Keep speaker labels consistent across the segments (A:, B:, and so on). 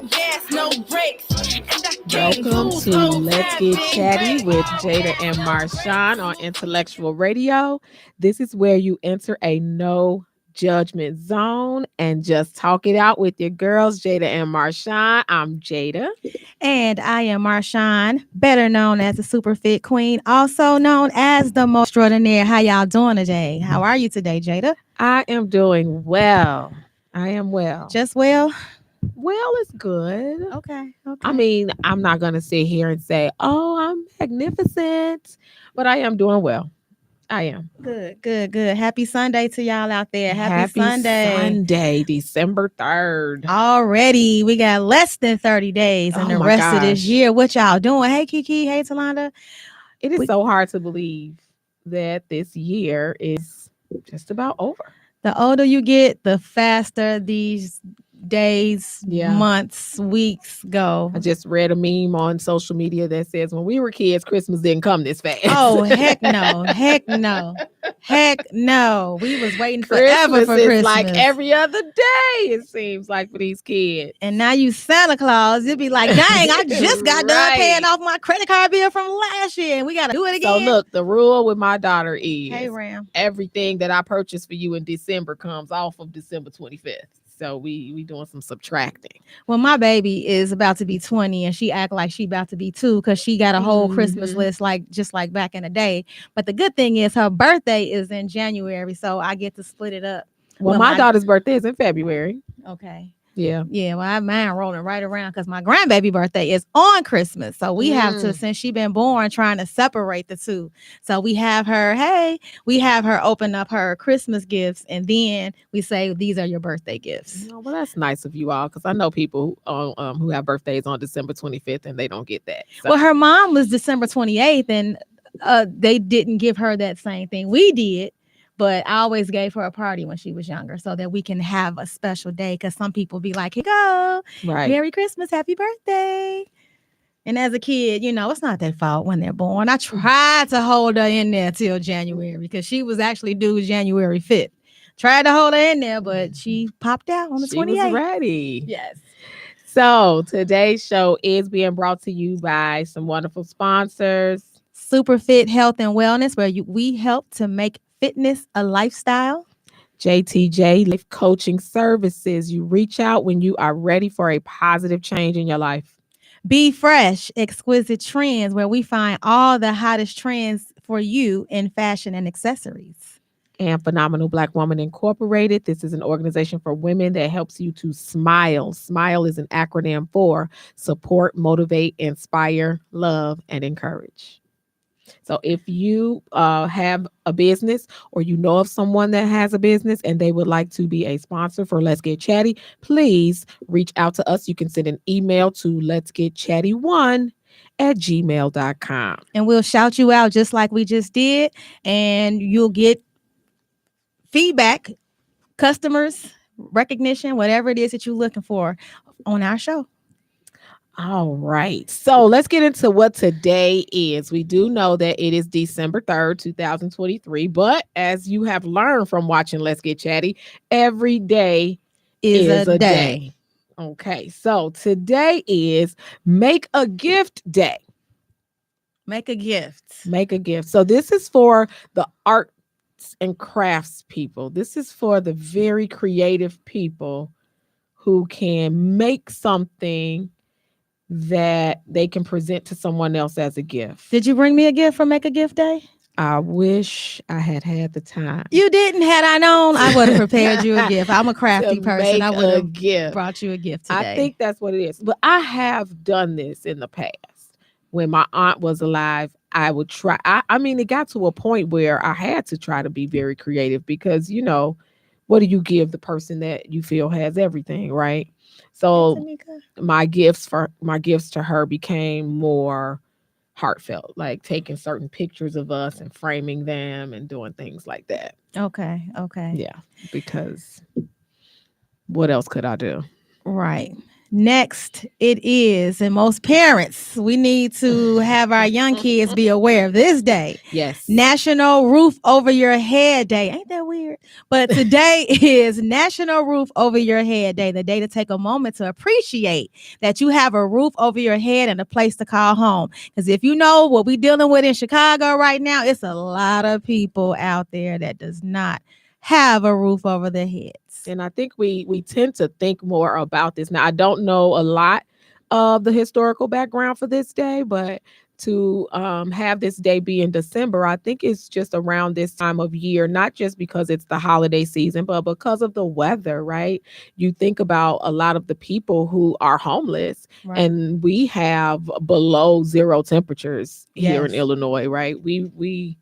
A: no gas, no brakes.
B: Welcome to Let's Get Chatty with Jada and Marshawn on Intellectual Radio. This is where you enter a no judgment zone and just talk it out with your girls, Jada and Marshawn. I'm Jada.
C: And I am Marshawn, better known as the Super Fit Queen, also known as the Most Extraordinaire. How y'all doing today? How are you today, Jada?
B: I am doing well. I am well.
C: Just well?
B: Well, it's good.
C: Okay.
B: I mean, I'm not going to sit here and say, oh, I'm magnificent, but I am doing well. I am.
C: Good. Happy Sunday to y'all out there. Happy
B: Sunday, December 3rd.
C: Already, we got less than 30 days in the rest of this year. What y'all doing? Hey, Kiki. Hey, Talonda.
B: It is so hard to believe that this year is just about over.
C: The older you get, the faster these days, months, weeks go.
B: I just read a meme on social media that says when we were kids, Christmas didn't come this fast.
C: Oh, heck no. We was waiting forever for
B: Christmas.
C: Christmas.
B: Like every other day, it seems like, for these kids.
C: And now you Santa Claus, it'd be like, dang, I just got done paying off my credit card bill from last year and we got to do it again.
B: So look, the rule with my daughter is
C: everything
B: that I purchased for you in December comes off of December 25th. So we doing some subtracting.
C: Well, my baby is about to be 20 and she act like she about to be 2 because she got a whole Christmas list just like back in the day. But the good thing is her birthday is in January, so I get to split it up.
B: Well, my daughter's birthday is in February.
C: Okay.
B: Yeah.
C: Well, I have mine rolling right around because my grandbaby birthday is on Christmas. So we have to, since she been born, trying to separate the two. So we have her open up her Christmas gifts and then we say, these are your birthday gifts.
B: Oh, well, that's nice of you all because I know people who have birthdays on December 25th and they don't get that. So.
C: Well, her mom was December 28th and they didn't give her that same thing. We did. But I always gave her a party when she was younger so that we can have a special day because some people be like, here you go.
B: Right.
C: Merry Christmas. Happy birthday. And as a kid, it's not their fault when they're born. I tried to hold her in there till January because she was actually due January 5th. Tried to hold her in there, but she popped out on the 28th.
B: She was ready.
C: Yes.
B: So today's show is being brought to you by some wonderful sponsors.
C: Super Fit Health and Wellness, where we help to make fitness a lifestyle.
B: JTJ Life Coaching Services. You reach out when you are ready for a positive change in your life.
C: Be Fresh Exquisite Trends, where we find all the hottest trends for you in fashion and accessories.
B: And Phenomenal Black Woman Incorporated. This is an organization for women that helps you to smile. SMILE is an acronym for support, motivate, inspire, love, and encourage. So if you have a business or you know of someone that has a business and they would like to be a sponsor for Let's Get Chatty, please reach out to us. You can send an email to letsgetchatty1@gmail.com.
C: And we'll shout you out just like we just did. And you'll get feedback, customers, recognition, whatever it is that you're looking for on our show.
B: All right. So let's get into what today is. We do know that it is December 3rd, 2023. But as you have learned from watching Let's Get Chatty, every day is a day. Okay. So today is Make a Gift Day.
C: Make a gift.
B: Make a gift. So this is for the arts and crafts people. This is for the very creative people who can make something that they can present to someone else as a gift.
C: Did you bring me a gift for Make a Gift Day?
B: I wish I had the time.
C: You didn't. Had I known, I would have prepared you a gift. I'm a crafty person. I would have brought you a gift today.
B: I think that's what it is. But I have done this in the past. When my aunt was alive, I would try. I mean, it got to a point where I had to try to be very creative because, what do you give the person that you feel has everything, right? So my gifts to her became more heartfelt, like taking certain pictures of us and framing them and doing things like that.
C: Okay.
B: Yeah, because what else could I do?
C: Right. Next, it is, and most parents, we need to have our young kids be aware of this day.
B: Yes.
C: National Roof Over Your Head Day. Ain't that weird? But today is National Roof Over Your Head Day, the day to take a moment to appreciate that you have a roof over your head and a place to call home. Because if you know what we're dealing with in Chicago right now, it's a lot of people out there that does not have a roof over their heads.
B: And I think we tend to think more about this. Now, I don't know a lot of the historical background for this day, but to have this day be in December, I think it's just around this time of year, not just because it's the holiday season, but because of the weather, right? You think about a lot of the people who are homeless,
C: Right.
B: and we have below zero temperatures here in
C: Yes.
B: Illinois, right? We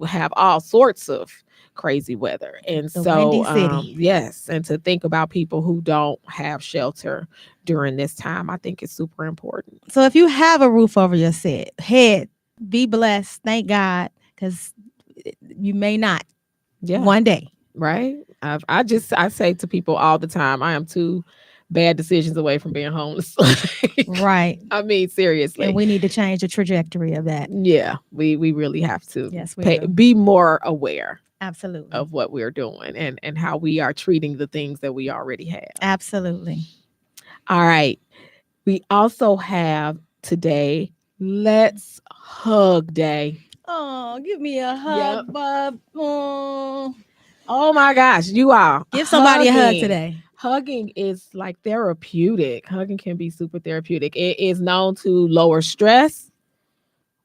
B: have all sorts of crazy weather. And
C: The Windy
B: so
C: City.
B: yes, and to think about people who don't have shelter during this time, I think is super important.
C: So if you have a roof over your head, be blessed. Thank God, because you may not
B: Yeah.
C: one day.
B: Right. I say to people all the time, I am two bad decisions away from being homeless.
C: Right.
B: I mean, seriously.
C: And we need to change the trajectory of that.
B: Yeah, we really have to
C: Yes, we do.
B: be more aware
C: Absolutely.
B: of what we're doing and how we are treating the things that we already have.
C: Absolutely.
B: All right. We also have today Let's Hug Day.
C: Oh, give me a
B: Yep.
C: hug, bub.
B: Oh my gosh, you all.
C: Give somebody a hug
B: Hugging.
C: today.
B: Hugging is like therapeutic. Hugging can be super therapeutic. It is known to lower stress,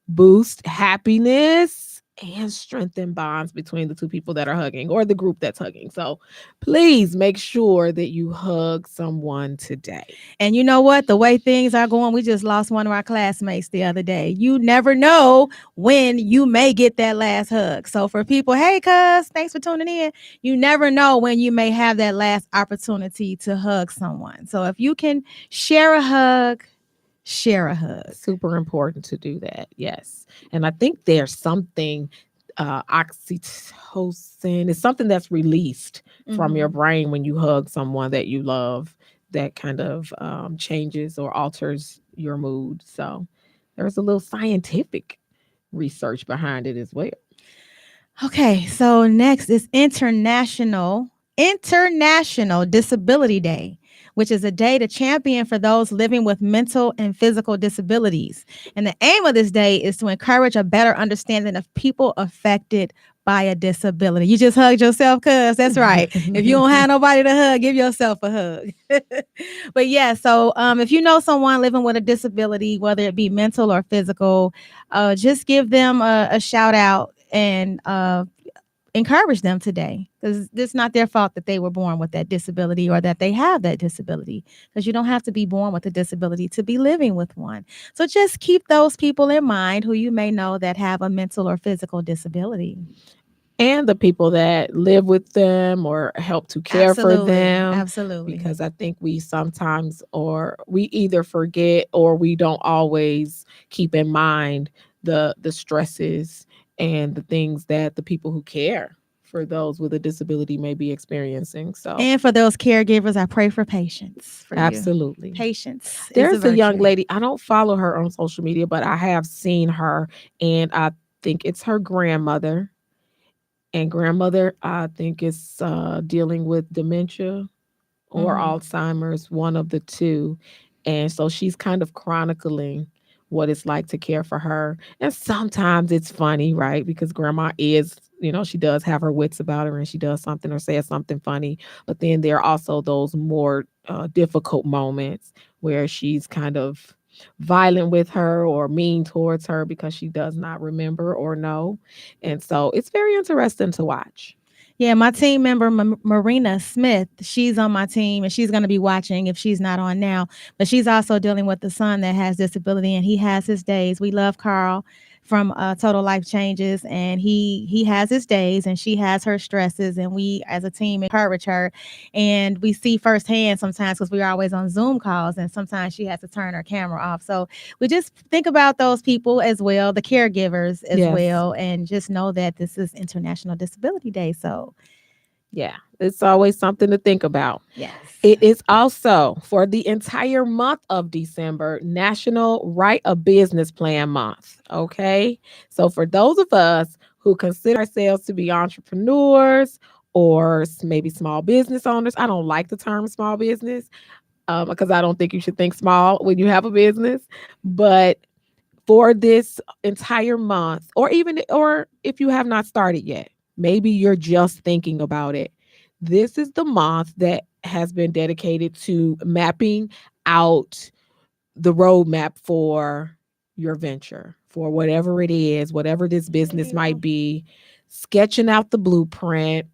B: boost happiness, and strengthen bonds between the two people that are hugging or the group that's hugging. So please make sure that you hug someone today.
C: And you know what? The way things are going, we just lost one of our classmates the other day. You never know when you may get that last hug. So for people, hey, cuz, thanks for tuning in. You never know when you may have that last opportunity to hug someone. So if you can share a hug, share a hug.
B: Super important to do that. Yes. And I think there's something oxytocin is something that's released from your brain when you hug someone that you love that kind of changes or alters your mood. So there's a little scientific research behind it as well.
C: Okay, so next is International Disability Day, which is a day to champion for those living with mental and physical disabilities. And the aim of this day is to encourage a better understanding of people affected by a disability. You just hugged yourself, cuz that's right. If you don't have nobody to hug, give yourself a hug. But yeah, so if you know someone living with a disability, whether it be mental or physical, just give them a shout out and encourage them today, because it's not their fault that they were born with that disability or that they have that disability, because you don't have to be born with a disability to be living with one. So just keep those people in mind who you may know that have a mental or physical disability.
B: And the people that live with them or help to care for them.
C: Absolutely.
B: Because I think we sometimes, or we either forget or we don't always keep in mind the stresses and the things that the people who care for those with a disability may be experiencing. So
C: And for those caregivers, I pray for patience for
B: absolutely.
C: you. Patience.
B: There's a young lady, I don't follow her on social media, but I have seen her, and I think it's her grandmother. And grandmother, I think, is dealing with dementia or Alzheimer's, one of the two. And so she's kind of chronicling what it's like to care for her. And sometimes it's funny, right? Because grandma is, she does have her wits about her and she does something or says something funny. But then there are also those more difficult moments where she's kind of violent with her or mean towards her because she does not remember or know. And so it's very interesting to watch.
C: Yeah, my team member, Marina Smith, she's on my team and she's going to be watching if she's not on now. But she's also dealing with the son that has disability and he has his days. We love Carl from Total Life Changes, and he has his days and she has her stresses, and we as a team encourage her. And we see firsthand sometimes, because we're always on Zoom calls, and sometimes she has to turn her camera off. So we just think about those people as well, the caregivers as well, and just know that this is International Disability Day. So
B: Yeah, it's always something to think about.
C: Yes.
B: It is also for the entire month of December, National Write a Business Plan Month. Okay. So, for those of us who consider ourselves to be entrepreneurs or maybe small business owners, I don't like the term small business because I don't think you should think small when you have a business. But for this entire month, or if you have not started yet, maybe you're just thinking about it. This is the month that has been dedicated to mapping out the roadmap for your venture, for whatever it is, whatever this business might be, sketching out the blueprint,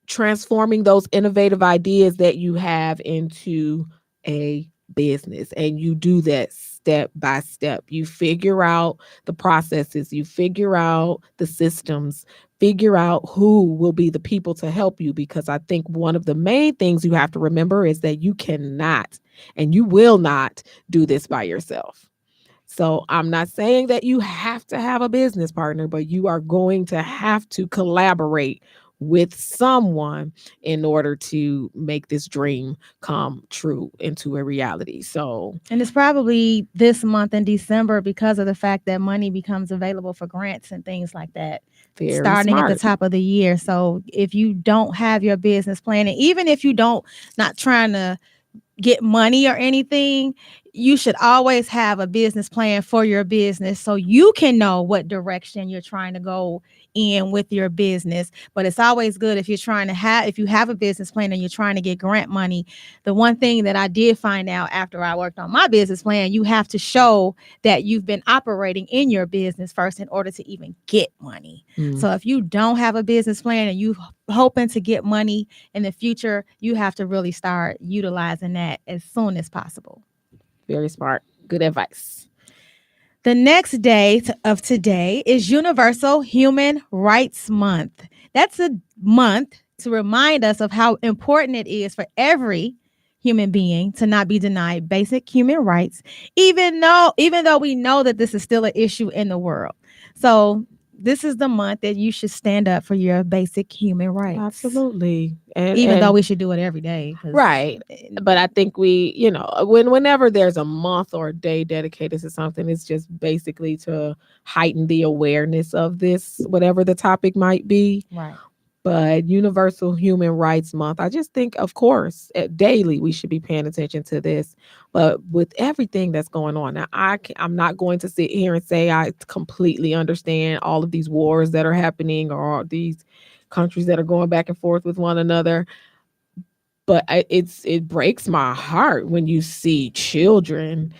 B: transforming those innovative ideas that you have into a business. And you do that step by step. You figure out the processes, you figure out the systems, figure out who will be the people to help you. Because I think one of the main things you have to remember is that you cannot and you will not do this by yourself. So I'm not saying that you have to have a business partner, but you are going to have to collaborate with someone in order to make this dream come true into a reality. So,
C: And it's probably this month in December because of the fact that money becomes available for grants and things like that
B: very
C: starting at the
B: smart.
C: top of the year. So if you don't have your business plan, and even if you don't, not trying to get money or anything, you should always have a business plan for your business so you can know what direction you're trying to go in with your business. But it's always good if if you have a business plan and you're trying to get grant money. The one thing that I did find out after I worked on my business plan, you have to show that you've been operating in your business first in order to even get money.
B: Mm,
C: So if you don't have a business plan and you hoping to get money in the future, you have to really start utilizing that as soon as possible.
B: very smart. Good advice.
C: The next day of today is Universal Human Rights Month. That's a month to remind us of how important it is for every human being to not be denied basic human rights, even though we know that this is still an issue in the world. So this is the month that you should stand up for your basic human rights.
B: Absolutely. And
C: Even though
B: and
C: we should do it every day.
B: right. But I think whenever there's a month or a day dedicated to something, it's just basically to heighten the awareness of this, whatever the topic might be.
C: Right.
B: But Universal Human Rights Month, I just think, of course, daily we should be paying attention to this. But with everything that's going on now, I'm not going to sit here and say I completely understand all of these wars that are happening or all these countries that are going back and forth with one another. But it breaks my heart when you see children.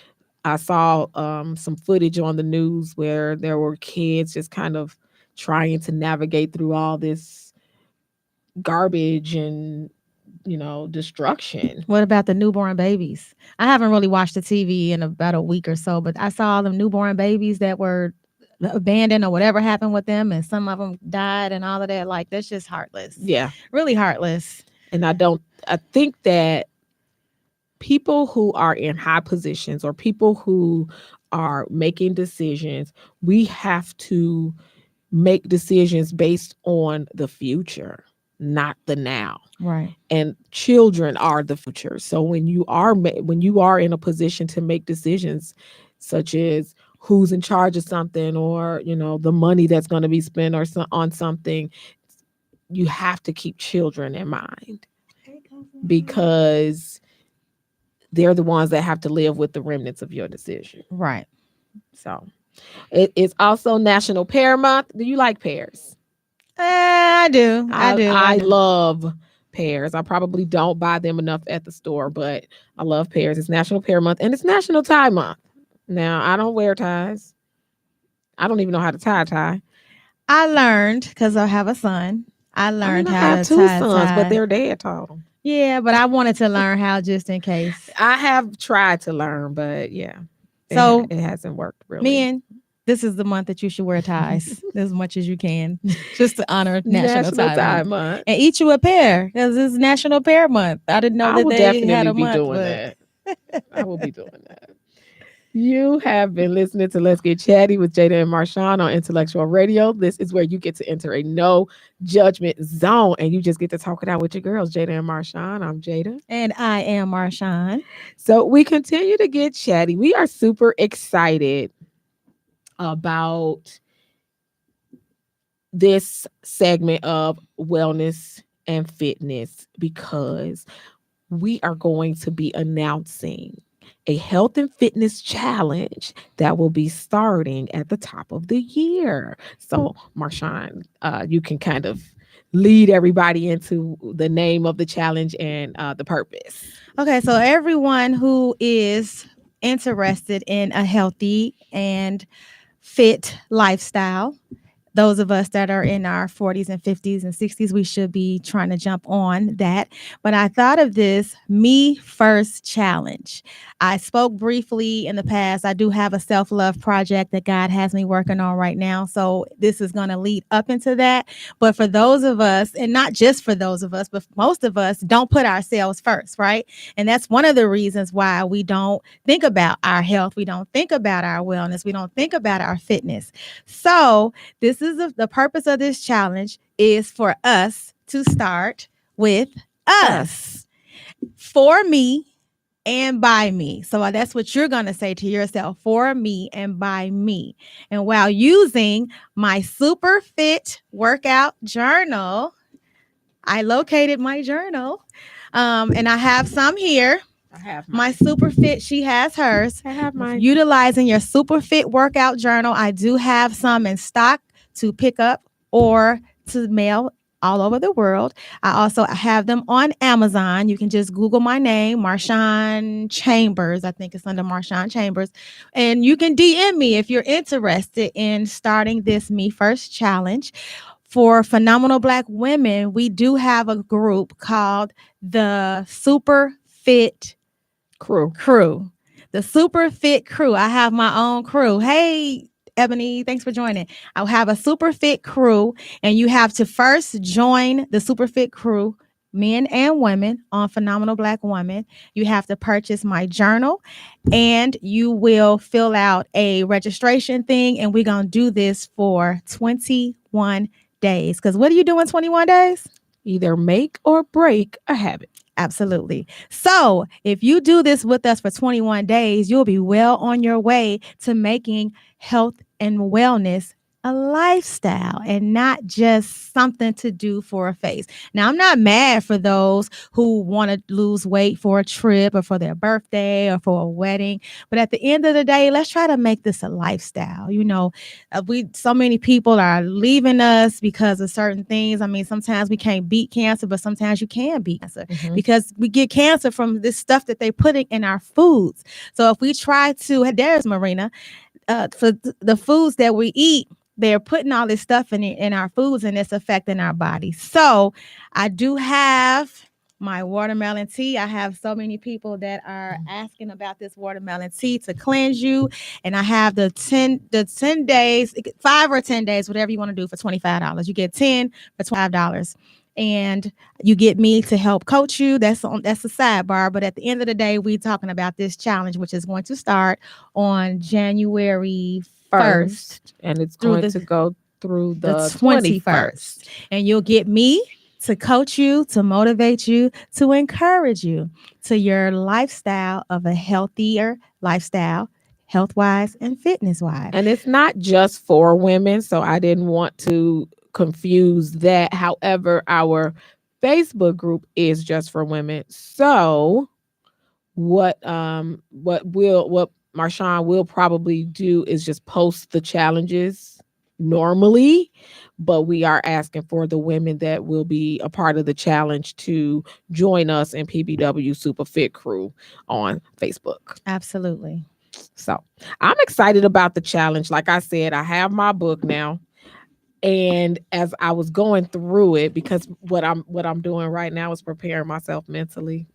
B: I saw some footage on the news where there were kids just kind of trying to navigate through all this garbage and destruction.
C: What about the newborn babies? I haven't really watched the TV in about a week or so, but I saw all them newborn babies that were abandoned or whatever happened with them, and some of them died and all of that. Like, that's just heartless.
B: Yeah.
C: Really heartless.
B: And I think that people who are in high positions or people who are making decisions, we have to make decisions based on the future, not the now.
C: Right.
B: And children are the future. So when you are in a position to make decisions such as who's in charge of something or the money that's going to be spent on something, you have to keep children in mind because they're the ones that have to live with the remnants of your decision.
C: Right.
B: So it is also National Pear Month. Do you like pears?
C: I do.
B: I love pears. I probably don't buy them enough at the store, but I love pears. It's National Pear Month and it's National Tie Month. Now, I don't wear ties. I don't even know how to tie a tie.
C: I learned because I have a son. I learned
B: I
C: how
B: have
C: to
B: two
C: tie a
B: sons, but
C: tie.
B: their dad taught them.
C: Yeah, but I wanted to learn how just in case.
B: I have tried to learn, but yeah,
C: So
B: it hasn't worked really.
C: Men, this is the month that you should wear ties as much as you can, just to honor National Tie Month. And eat you a pear because it's National Pear Month. I didn't know
B: I
C: that
B: will
C: they
B: definitely
C: had a
B: be
C: month,
B: doing
C: but
B: that. I will be doing that. You have been listening to Let's Get Chatty with Jada and Marshawn on Intellectual Radio. This is where you get to enter a no judgment zone and you just get to talk it out with your girls, Jada and Marshawn. I'm Jada.
C: And I am Marshawn.
B: So we continue to get chatty. We are super excited about this segment of wellness and fitness because we are going to be announcing a health and fitness challenge that will be starting at the top of the year. So, Marshawn, you can kind of lead everybody into the name of the challenge and the purpose.
C: Okay, so everyone who is interested in a healthy and fit lifestyle, those of us that are in our 40s and 50s and 60s, we should be trying to jump on that. But I thought of this Me First challenge. I spoke briefly in the past. I do have a self-love project that God has me working on right now. So this is going to lead up into that. But for those of us, and not just for those of us, but most of us don't put ourselves first, right? And that's one of the reasons why we don't think about our health. We don't think about our wellness. We don't think about our fitness. So this is the purpose of this challenge is for us to start with us, for me and by me. So that's what you're going to say to yourself, for me and by me. And while using my super fit workout journal, I located my journal and I have some here.
B: I have
C: my super fit. She has hers.
B: I have mine.
C: Utilizing your super fit workout journal. I do have some in stock to pick up or to mail all over the world. I also have them on Amazon. You can just Google my name, Marshawn Chambers. I think it's under Marshawn Chambers. And you can DM me if you're interested in starting this Me First challenge. For phenomenal Black women, we do have a group called the Super Fit Crew. The Super Fit Crew. I have my own crew. Hey, Ebony, thanks for joining. I'll have a Super Fit Crew, and you have to first join the Super Fit Crew, men and women, on Phenomenal Black Woman. You have to purchase my journal, and you will fill out a registration thing, and we're going to do this for 21 days. Because what do you do in 21 days?
B: Either make or break a habit.
C: Absolutely. So if you do this with us for 21 days, you'll be well on your way to making health and wellness a lifestyle and not just something to do for a phase. Now, I'm not mad for those who want to lose weight for a trip or for their birthday or for a wedding. But at the end of the day, let's try to make this a lifestyle. You know, so many people are leaving us because of certain things. I mean, sometimes we can't beat cancer, but sometimes you can beat cancer because we get cancer from this stuff that they put in our foods. So if we try to, there's Marina, for the foods that we eat, they're putting all this stuff in our foods and it's affecting our body. So I do have my watermelon tea. I have so many people that are asking about this watermelon tea to cleanse you. And I have the 10 days, 5 or 10 days, whatever you want to do for $25. You get 10 for $25. And you get me to help coach you. That's a sidebar. But at the end of the day, we're talking about this challenge, which is going to start on January 1st.
B: And it's going to go through the
C: 21st. And you'll get me to coach you, to motivate you, to encourage you to your lifestyle of a healthier lifestyle, health-wise and fitness-wise.
B: And it's not just for women, so I didn't want to confuse that. However, our Facebook group is just for women. So what Marshawn will probably do is just post the challenges normally, but we are asking for the women that will be a part of the challenge to join us in PBW Super Fit Crew on Facebook.
C: Absolutely.
B: So I'm excited about the challenge. Like I said, I have my book now. And as I was going through it, because what I'm doing right now is preparing myself mentally.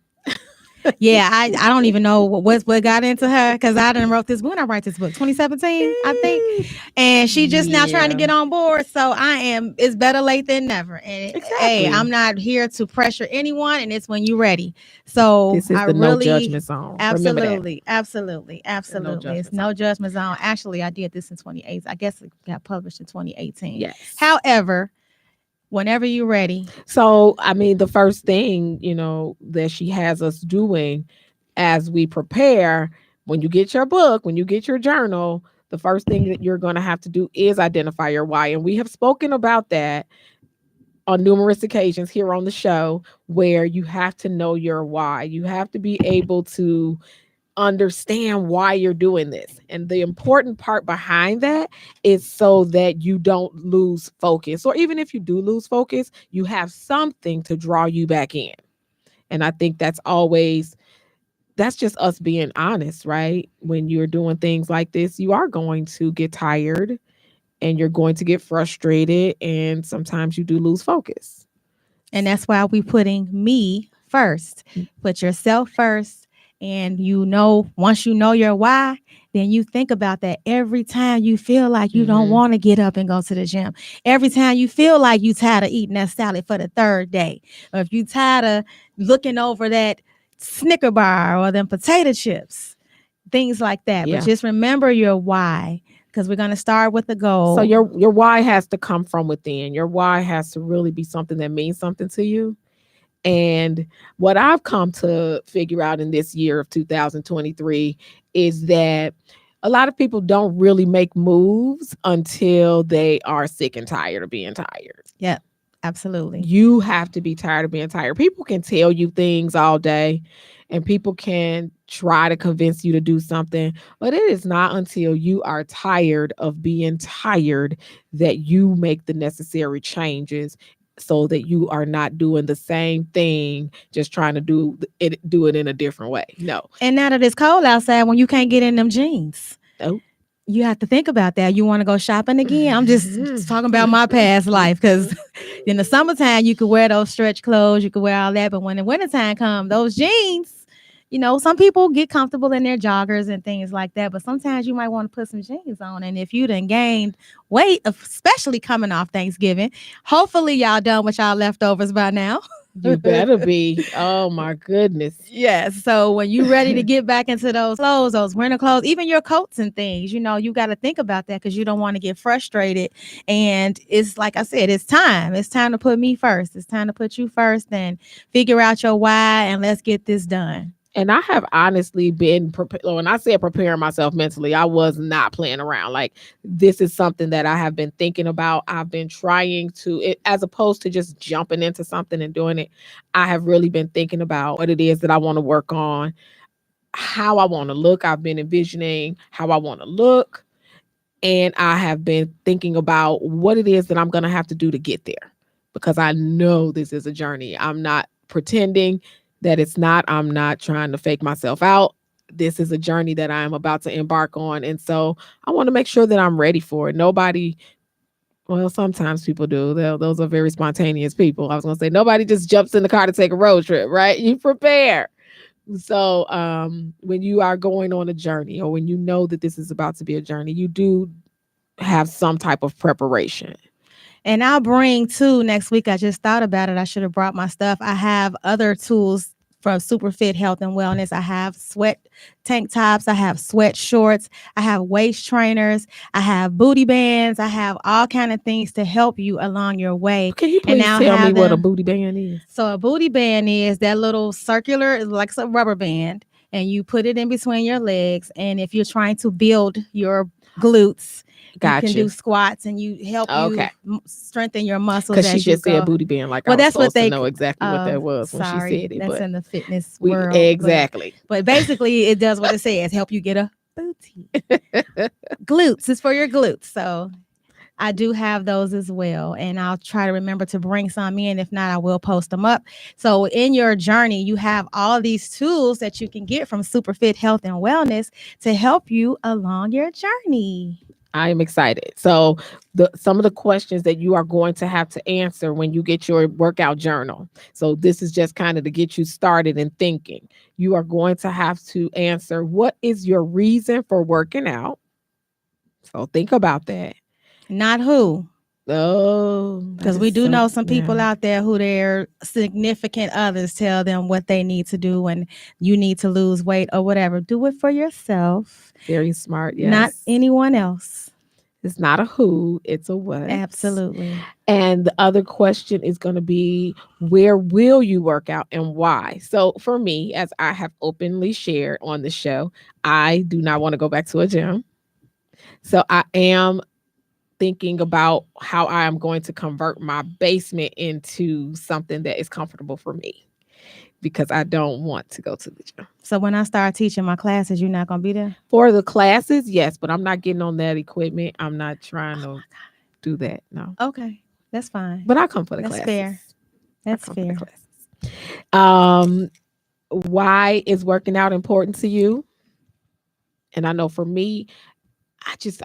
C: Yeah, I don't even know what got into her because I didn't wrote this. When I write this book, 2017, I think, and she just now trying to
B: Yeah,
C: get on board. So I am. It's better late than never. And hey,
B: exactly.
C: I'm not here to pressure anyone, and it's when you're ready. So
B: This is
C: I
B: the no
C: really,
B: judgment zone. Remember that.
C: absolutely, absolutely,
B: The no
C: absolutely, it's
B: judgment
C: no
B: zone.
C: judgment zone. Actually, I did this in 2018. I guess it got published in 2018.
B: Yes.
C: However, whenever you're ready,
B: So, I mean, the first thing, that she has us doing as we prepare, when you get your book, when you get your journal, the first thing that you're going to have to do is identify your why. And we have spoken about that on numerous occasions here on the show, where you have to know your why. You have to be able to understand why you're doing this. And the important part behind that is so that you don't lose focus. Or even if you do lose focus, you have something to draw you back in. And I think that's just us being honest, right? When you're doing things like this, you are going to get tired and you're going to get frustrated. And sometimes you do lose focus.
C: and that's why we putting me first. Put yourself first. And once you know your why, then you think about that every time you feel like you don't
B: Mhm.
C: want to get up and go to the gym. Every time you feel like you tired of eating that salad for the third day. Or if you tired of looking over that Snicker bar or them potato chips, things like that. But
B: Yeah.
C: just remember your why, because we're going to start with the
B: So
C: goal.
B: your why has to come from within. Your why has to really be something that means something to you. And what I've come to figure out in this year of 2023 is that a lot of people don't really make moves until they are sick and tired of being tired.
C: Yeah, absolutely.
B: You have to be tired of being tired. People can tell you things all day and people can try to convince you to do something, but it is not until you are tired of being tired that you make the necessary changes so that you are not doing the same thing, just trying to do it in a different way. No.
C: And now that it's cold outside, when you can't get in them jeans,
B: Oh.
C: you have to think about that. You want to go shopping again? I'm just talking about my past life, because in the summertime you could wear those stretch clothes, you could wear all that, but when the wintertime comes, those jeans, some people get comfortable in their joggers and things like that, but sometimes you might want to put some jeans on. And if you done gained weight, especially coming off Thanksgiving, hopefully y'all done with y'all leftovers by now.
B: You better be. Oh my goodness.
C: Yes. So when you're ready to get back into those clothes, those winter clothes, even your coats and things, you got to think about that, because you don't want to get frustrated. And it's like I said, it's time. It's time to put me first. It's time to put you first and figure out your why, and let's get this done.
B: And I have honestly been when I said preparing myself mentally, I was not playing around. Like, this is something that I have been thinking about. I've been trying as opposed to just jumping into something and doing it. I have really been thinking about what it is that I want to work on, how I want to look. I've been envisioning how I want to look. And I have been thinking about what it is that I'm going to have to do to get there, because I know this is a journey. I'm not pretending that it's not. I'm not trying to fake myself out. This is a journey that I am about to embark on. And so I want to make sure that I'm ready for it. Well, sometimes people do. Those are very spontaneous people. I was going to say, nobody just jumps in the car to take a road trip, right? You prepare. So when you are going on a journey, or when you know that this is about to be a journey, you do have some type of preparation.
C: And I'll bring too next week. I just thought about it. I should have brought my stuff. I have other tools from Superfit Health and Wellness. I have sweat tank tops. I have sweat shorts. I have waist trainers. I have booty bands. I have all kind of things to help you along your way.
B: Can you
C: And
B: please
C: now
B: tell me
C: have
B: what a
C: them.
B: booty band is?
C: So a booty band is that little circular, it's like a rubber band, and you put it in between your legs. And if you're trying to build your glutes, you can
B: Gotcha.
C: do squats, and you help you
B: Okay.
C: strengthen your muscles
B: Because she
C: as you
B: just said
C: go.
B: booty band, like I
C: Well,
B: was
C: that's what
B: supposed to
C: they.
B: know exactly what that was when she
C: Sorry,
B: said it.
C: that's
B: But
C: in the fitness
B: we
C: world.
B: exactly.
C: But basically, it does what it says: help you get a booty. Glutes is for your glutes. So I do have those as well. And I'll try to remember to bring some in. If not, I will post them up. So in your journey, you have all these tools that you can get from Superfit Health and Wellness to help you along your journey.
B: I am excited. So some of the questions that you are going to have to answer when you get your workout journal. So this is just kind of to get you started in thinking. You are going to have to answer, what is your reason for working out? So think about that.
C: Not who.
B: Oh, that
C: Because we
B: is
C: do
B: so,
C: know some people
B: yeah,
C: out there who their significant others tell them what they need to do when you need to lose weight or whatever. Do it for yourself,
B: very smart.
C: not
B: Yes.
C: anyone else.
B: It's not a who, it's a what.
C: Absolutely.
B: And the other question is going to be, where will you work out and why? So for me, as I have openly shared on the show, I do not want to go back to a gym. So I am thinking about how I am going to convert my basement into something that is comfortable for me, because I don't want to go to the gym.
C: So when I start teaching my classes, you're not going to be there?
B: For the classes, yes, but I'm not getting on that equipment. I'm not trying to do that. No.
C: Okay. That's fine.
B: But I come for the
C: That's
B: classes.
C: fair.
B: I
C: That's
B: come for the
C: fair.
B: classes. Um, why is working out important to you? And I know for me,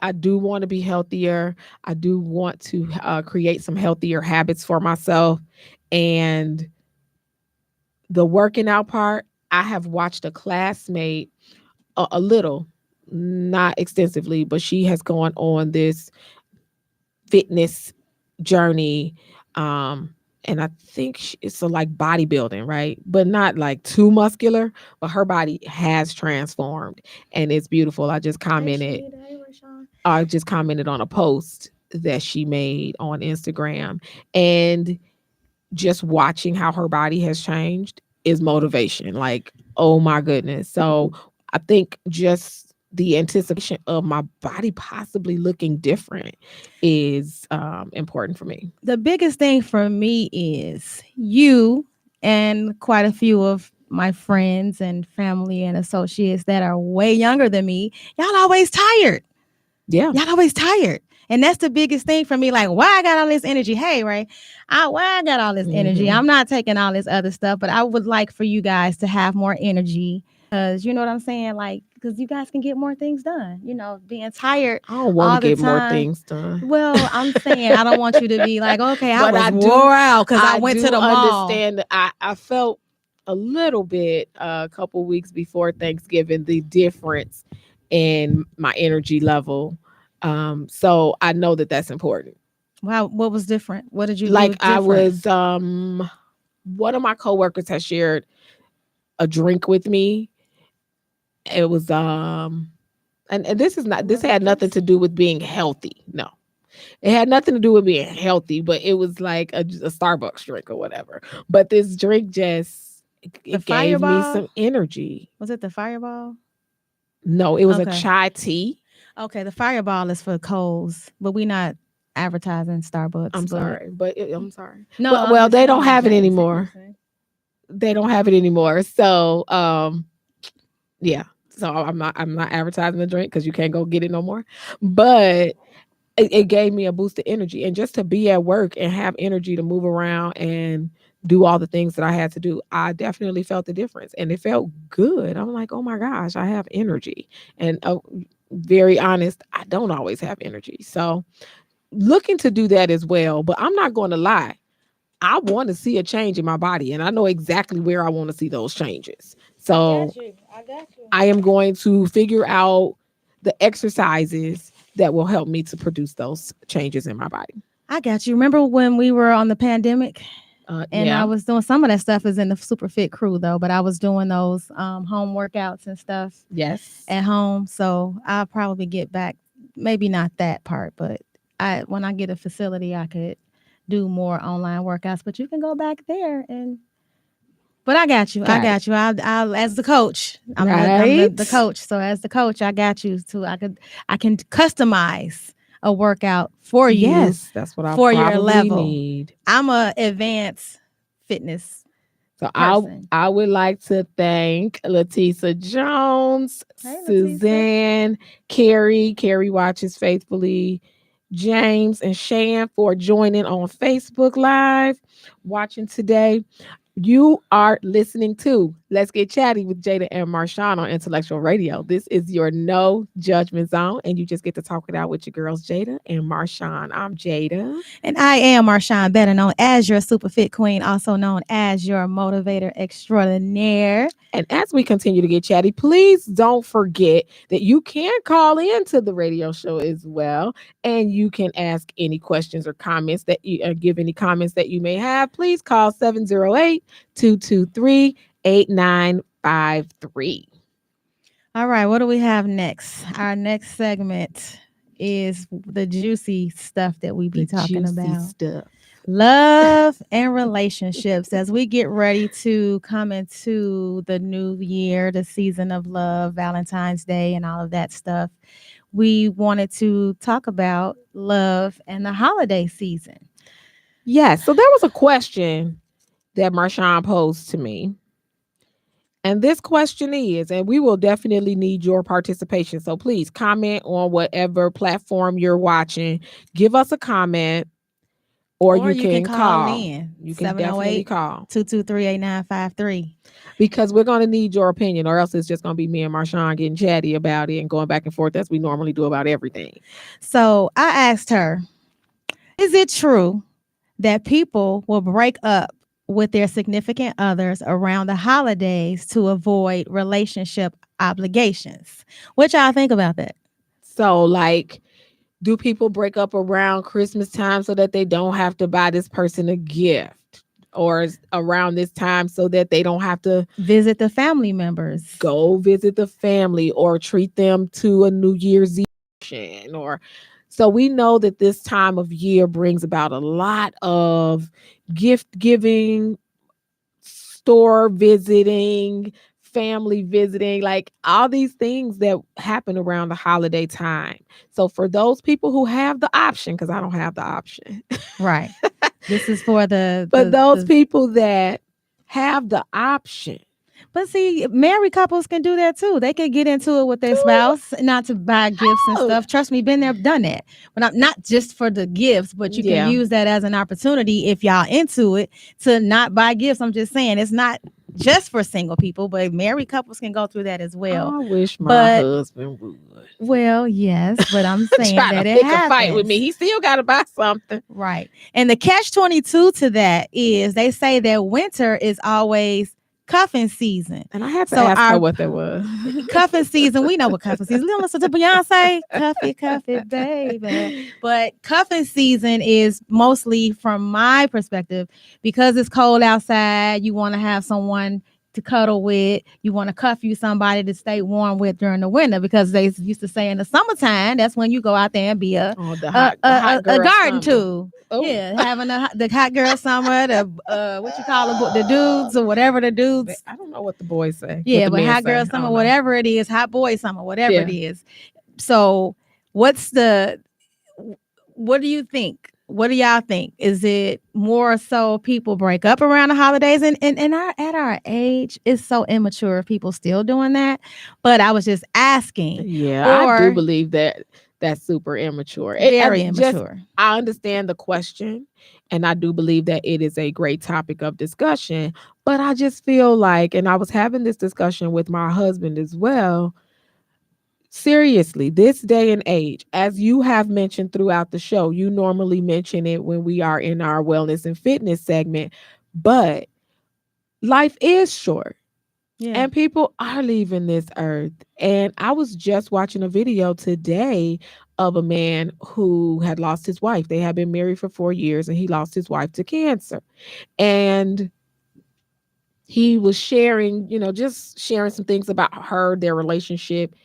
B: I do want to be healthier. I do want to create some healthier habits for myself. And the working out part, I have watched a classmate a little, not extensively, but she has gone on this fitness journey. And I think it's a like bodybuilding, right? But not like too muscular, but her body has transformed and it's beautiful. I just commented on a post that she made on Instagram, and just watching how her body has changed is motivation. Like, oh my goodness. So I think just the anticipation of my body possibly looking different is important for me.
C: The biggest thing for me is you and quite a few of my friends and family and associates that are way younger than me. Y'all always tired.
B: Yeah.
C: Y'all always tired. And that's the biggest thing for me. Like, why I got all this energy? Hey, Ray, why I got all this energy?
B: Mhm.
C: I'm not taking all this other stuff, but I would like for you guys to have more energy. Because you know what I'm saying? Like, because you guys can get more things done. You know, being tired
B: I don't want
C: all
B: to
C: the
B: get more
C: time.
B: things done.
C: Well, I'm saying I don't want you to be like, okay, I
B: But
C: was
B: I do-
C: wore out because I went
B: do
C: to the mall.
B: understand that I felt a little bit a couple weeks before Thanksgiving the difference in my energy level. So I know that that's important.
C: Wow, what was different? What did you do
B: Like I
C: different?
B: was one of my coworkers has shared a drink with me. It was and this is not, this had nothing to do with being healthy. No. It had nothing to do with being healthy, but it was like a Starbucks drink or whatever. But this drink just it gave me
C: Fireball?
B: some energy.
C: Was it the Fireball?
B: No, it was a
C: Okay.
B: chai tea.
C: Okay, the Fireball is for Kohl's, but we not advertising Starbucks.
B: I'm
C: but-
B: sorry, but I'm sorry.
C: No,
B: Well,
C: I'm
B: they
C: just
B: don't
C: saying,
B: have it
C: like,
B: anymore. They don't have it anymore. So, yeah. So I'm not advertising the drink because you can't go get it no more. But it gave me a boost of energy, and just to be at work and have energy to move around and do all the things that I had to do, I definitely felt the difference, and it felt good. I'm like, oh my gosh, I have energy. And very honest, I don't always have energy. So looking to do that as well. But I'm not going to lie, I want to see a change in my body, and I know exactly where I want to see those changes. So
C: I got you.
B: I am going to figure out the exercises that will help me to produce those changes in my body.
C: I got you. Remember when we were on the pandemic? And
B: Yeah.
C: I was doing some of that stuff is in the super fit crew though, but I was doing those home workouts and stuff
B: Yes.
C: at home. So I'll probably get back, maybe not that part, but when I get a facility, I could do more online workouts. But you can go back there and. But I got you.
B: Got
C: I got you. I'll as the coach. I'm
B: Right.
C: the coach. So as the coach, I got you. So I can customize a workout for you.
B: Yes, that's what I
C: for your
B: probably
C: level.
B: need.
C: I'm a advanced fitness
B: So
C: person.
B: I would like to thank Letisa Jones,
C: Hey, Letisa.
B: Suzanne, Carrie watches faithfully, James and Shan for joining on Facebook Live, watching today. You are listening to Let's get chatty with Jada and Marshawn on Intellectual Radio. This is your no judgment zone, and you just get to talk it out with your girls, Jada and Marshawn. I'm Jada.
C: And I am Marshawn, better known as your super fit queen, also known as your motivator extraordinaire.
B: And as we continue to get chatty, please don't forget that you can call into the radio show as well. And you can ask any questions or comments that you give any comments that you may have. Please call 708-223-8953.
C: All right, what do we have next? Our next segment is the juicy stuff that we be talking about.
B: Stuff.
C: Love and relationships. As we get ready to come into the new year, the season of love, Valentine's Day, and all of that stuff, we wanted to talk about love and the holiday season.
B: Yes. So there was a question that Marshawn posed to me. And this question is, and we will definitely need your participation. So please comment on whatever platform you're watching. Give us a comment. Or you can call
C: in.
B: You can definitely call
C: 223-8953.
B: Because we're going to need your opinion, or else it's just going to be me and Marshawn getting chatty about it and going back and forth as we normally do about everything.
C: So I asked her, is it true that people will break up with their significant others around the holidays to avoid relationship obligations? What y'all think about that?
B: So, like, do people break up around Christmas time so that they don't have to buy this person a gift, or around this time so that they don't have to
C: visit the family members,
B: go visit the family, or treat them to a New Year's Eve? Or so we know that this time of year brings about a lot of gift giving, store visiting, family visiting, like all these things that happen around the holiday time. So for those people who have the option, because I don't have the option.
C: Right. This is for
B: but those people that have the option.
C: But see, married couples can do that too. They can get into it with their spouse, not to buy gifts and stuff. Trust me, been there, done that. But I'm not just for the gifts, but you can use that as an opportunity if y'all into it to not buy gifts. I'm just saying it's not just for single people, but married couples can go through that as well.
B: I wish my husband would.
C: Well, yes, but I'm saying that it happens.
B: A fight with me. He still got to buy something.
C: Right. And the catch-22 to that is they say that winter is always cuffing season.
B: And I had to ask her what that was.
C: Cuffing season. We know what cuffing season. You don't listen to Beyonce. Cuff it, baby. But cuffing season is mostly, from my perspective, because it's cold outside, you want to have someone to cuddle with. You want to cuff you somebody to stay warm with during the winter, because they used to say in the summertime, that's when you go out there and be a garden tool. Oh. Yeah, having the hot girl summer, the what you call the dudes or whatever the dudes.
B: I don't know what the boys say.
C: Yeah, but hot girl summer, whatever it is, hot boy summer, whatever it is. So what do you think? What do y'all think? Is it more so people break up around the holidays? And at our age, it's so immature if people still doing that. But I was just asking.
B: Yeah, I do believe that that's super immature.
C: Very immature.
B: I understand the question, and I do believe that it is a great topic of discussion. But I just feel like, and I was having this discussion with my husband as well, seriously, this day and age, as you have mentioned throughout the show, you normally mention it when we are in our wellness and fitness segment, but life is short. Yeah. And people are leaving this earth. And I was just watching a video today of a man who had lost his wife. They had been married for 4 years, and he lost his wife to cancer. And he was sharing, just sharing some things about their relationship,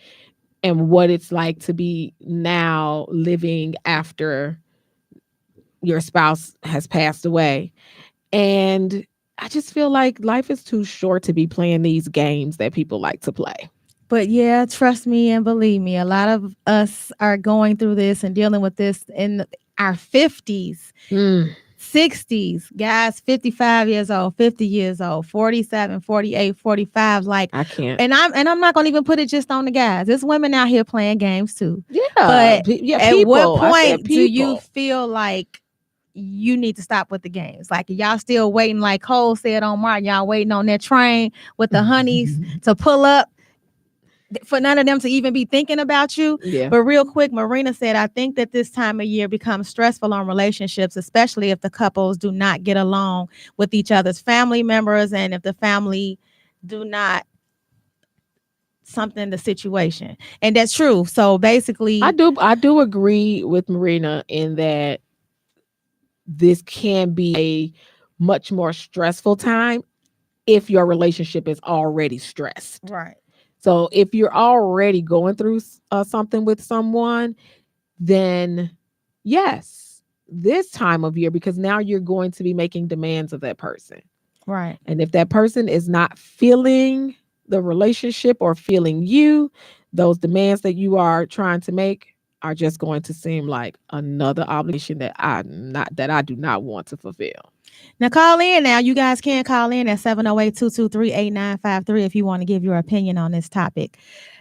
B: and what it's like to be now living after your spouse has passed away. And I just feel like life is too short to be playing these games that people like to play.
C: But yeah, trust me and believe me, a lot of us are going through this and dealing with this in our 50s. 60s, guys, 55 years old, 50 years old, 47, 48, 45. Like,
B: I can't.
C: And I'm not gonna even put it just on the guys. There's women out here playing games too.
B: Yeah.
C: But
B: at
C: what point do you feel like you need to stop with the games. Like y'all still waiting, like Cole said on Mark, y'all waiting on that train with the honeys to pull up for none of them to even be thinking about you.
B: Yeah.
C: But real quick, Marina said, I think that this time of year becomes stressful on relationships, especially if the couples do not get along with each other's family members and if the family do not something the situation. And that's true. So basically,
B: I do agree with Marina in that this can be a much more stressful time if your relationship is already stressed.
C: right.
B: So if you're already going through something with someone, then yes, this time of year, because now you're going to be making demands of that person.
C: Right.
B: And if that person is not feeling the relationship or feeling you, those demands that you are trying to make are just going to seem like another obligation that I do not want to fulfill.
C: Now call in now. You guys can call in at 708-223-8953 if you want to give your opinion on this topic.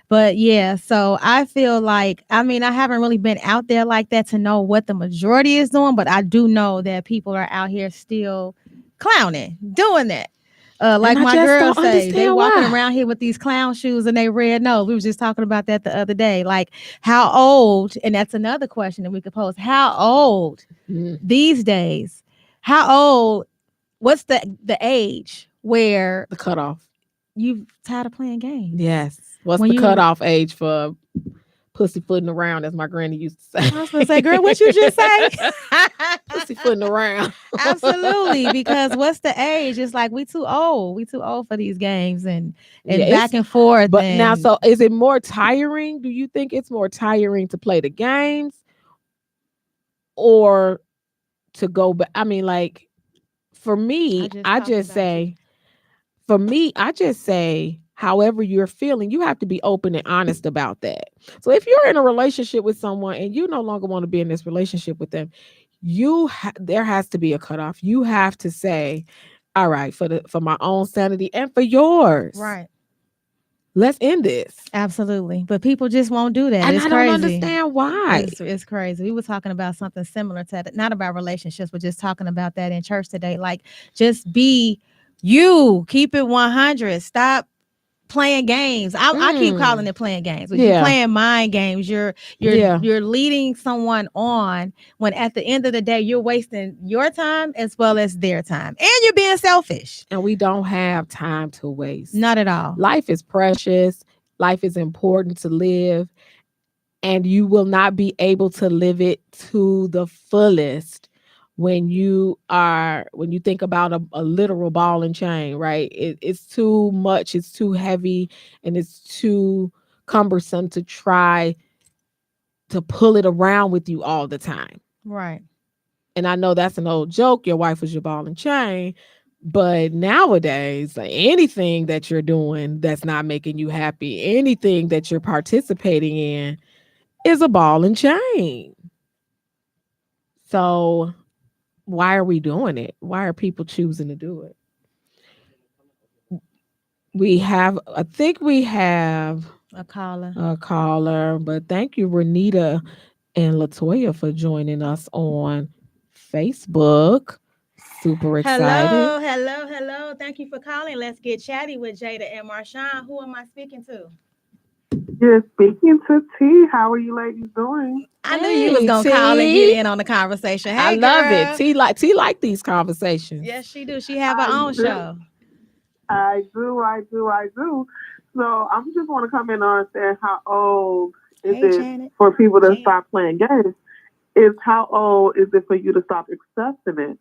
C: But yeah, so I feel like, I mean, I haven't really been out there like that to know what the majority is doing, but I do know that people are out here still clowning, doing that. Like
B: And I
C: my
B: just
C: girls
B: don't
C: say, they
B: understand
C: walking
B: why.
C: around here with these clown shoes and they red nose. We were just talking about that the other day. Like how old, and that's another question that we could pose. How old
B: Mm,
C: these days? How old? What's the age where
B: the cutoff.
C: you tired of playing games?
B: Yes. What's
C: When
B: the
C: you,
B: cutoff age for pussyfooting around, as my granny used to say?
C: I was gonna say, girl, what you just say?
B: Pussyfooting around.
C: Absolutely, because what's the age? It's like we too old. We too old for these games
B: Yeah,
C: and back and forth.
B: but now,
C: And
B: so is it more tiring? Do you think it's more tiring to play the games or to go back? I mean, like for
C: I
B: me,
C: just talked about you.
B: I just say, however you're feeling, you have to be open and honest about that. So if you're in a relationship with someone and you no longer want to be in this relationship with them, there has to be a cutoff. You have to say, all right, for my own sanity and for yours,
C: Right.
B: let's end this.
C: Absolutely. But people just won't do that.
B: And
C: It's
B: I don't
C: crazy.
B: understand why.
C: It's crazy. We were talking about something similar to that, not about relationships, but just talking about that in church today. Like, just be you. Keep it 100. Stop playing games. I keep calling
B: Mm,
C: it playing games, but you
B: yeah,
C: playing mind games.
B: yeah.
C: You're leading someone on when at the end of the day you're wasting your time as well as their time, and you're being selfish.
B: And we don't have time to waste.
C: Not at all.
B: Life is precious. Life is important to live. And you will not be able to live it to the fullest when you think about a literal ball and chain, right? It's too much, it's too heavy, and it's too cumbersome to try to pull it around with you all the time.
C: Right.
B: And I know that's an old joke, your wife was your ball and chain. But nowadays, like anything that you're doing that's not making you happy, anything that you're participating in is a ball and chain. So why are we doing it? Why are people choosing to do it? I think we have
C: A caller.
B: a caller, but thank you, Renita and Latoya, for joining us on Facebook. Super excited.
C: Hello. Thank you for calling. Let's get chatty with Jada and Marshawn. Who am I speaking to?
A: You're speaking to T. How are you ladies doing?
C: I knew you was
B: Hey,
C: gonna call and get
B: T.
C: in on the conversation.
B: I
C: Hey,
B: love it.
C: girl.
B: T like these conversations.
C: Yes, she do. She have her
A: I
C: own
A: do.
C: show.
A: I do. So I'm just want to come in on saying how old is
C: Hey,
A: it
C: Janet.
A: for people to stop playing games? Is how old is it for you to stop accepting it?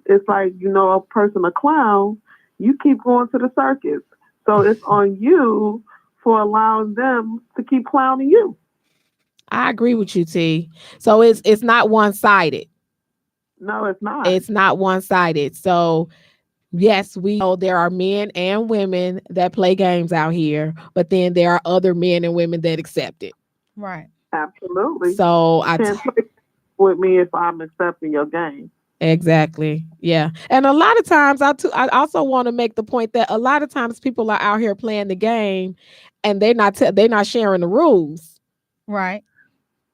A: It's like, a person, a clown, you keep going to the circus. So it's on you for allowing them to keep clowning you.
B: I agree with you, T. So it's not one sided.
A: No, it's not.
B: It's not one sided. So yes, we know there are men and women that play games out here, but then there are other men and women that accept it.
C: Right.
A: Absolutely.
B: So
A: You can't play with me if I'm accepting your game.
B: exactly. Yeah. And a lot of times I also want to make the point that a lot of times people are out here playing the game and they're not sharing the rules.
C: Right.